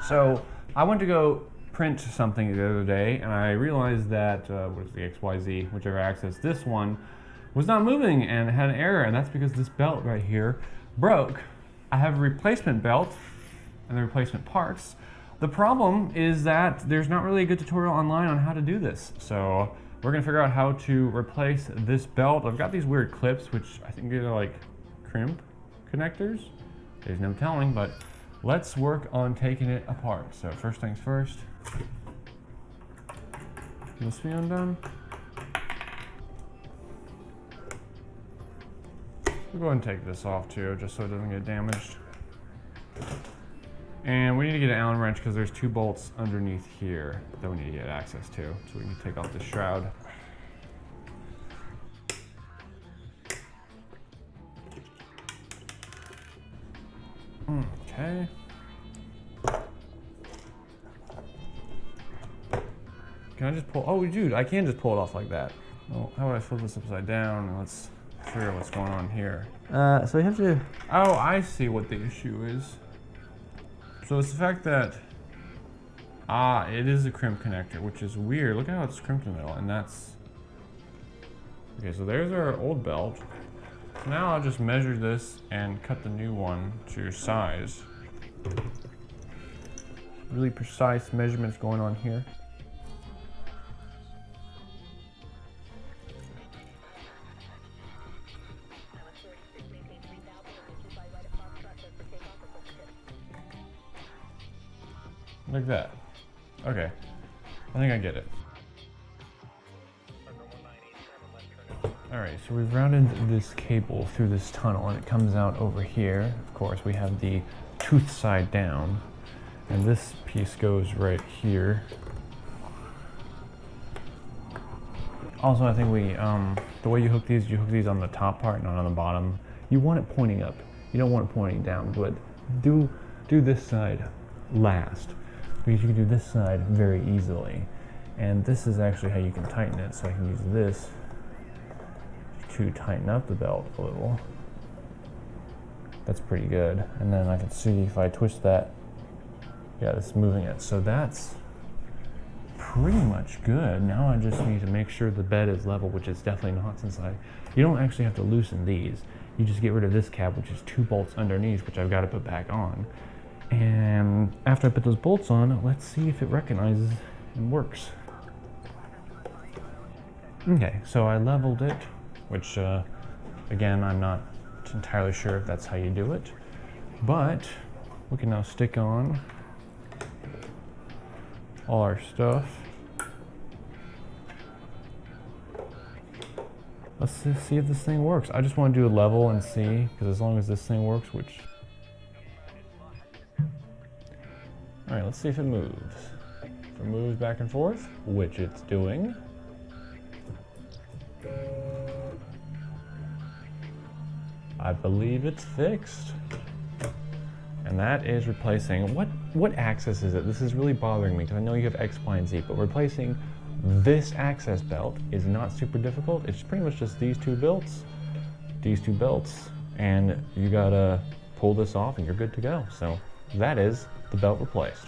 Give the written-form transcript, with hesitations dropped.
So I went to go print something the other day, and I realized that what is the XYZ, whichever axis, this one was not moving and it had an error, and that's because this belt right here broke. I have a replacement belt and the replacement parts. The problem is that there's not really a good tutorial online on how to do this. So we're gonna figure out how to replace this belt. I've got these weird clips, which I think they're like crimp connectors. There's no telling, but let's work on taking it apart. So first things first, this be undone. We'll go ahead and take this off too, just so it doesn't get damaged. And we need to get an Allen wrench because there's 2 bolts underneath here that we need to get access to. So we can take off this shroud. Okay. Can I just pull? Oh, dude, I can just pull it off like that. Well, how would I flip this upside down? And let's figure out what's going on here. So we have to... Oh, I see what the issue is. So it's the fact that, it is a crimp connector, which is weird. Look at how it's crimped in the middle, and that's... Okay, so there's our old belt. So now I'll just measure this and cut the new one to size. Really precise measurements going on here. Like that. Okay. I think I get it. Alright, so we've routed this cable through this tunnel and it comes out over here. Of course, we have the tooth side down. And this piece goes right here. Also, I think the way you hook these on the top part, not on the bottom. You want it pointing up. You don't want it pointing down, but do this side last, because you can do this side very easily. And this is actually how you can tighten it. So I can use this to tighten up the belt a little. That's pretty good. And then I can see if I twist that, yeah, it's moving it. So that's pretty much good. Now I just need to make sure the bed is level, which it's definitely not, since you don't actually have to loosen these. You just get rid of this cap, which is 2 bolts underneath, which I've got to put back on. And after I put those bolts on, let's see if it recognizes and works. Okay, so I leveled it, which again, I'm not entirely sure if that's how you do it, but we can now stick on all our stuff. Let's just see if this thing works. I just want to do a level and see, because as long as this thing works, which... Alright, let's see if it moves. If it moves back and forth, which it's doing. I believe it's fixed. And that is replacing, what axis is it? This is really bothering me, because I know you have X, Y, and Z, but replacing this access belt is not super difficult. It's pretty much just these two belts, and you gotta pull this off and you're good to go. So that is the belt replaced.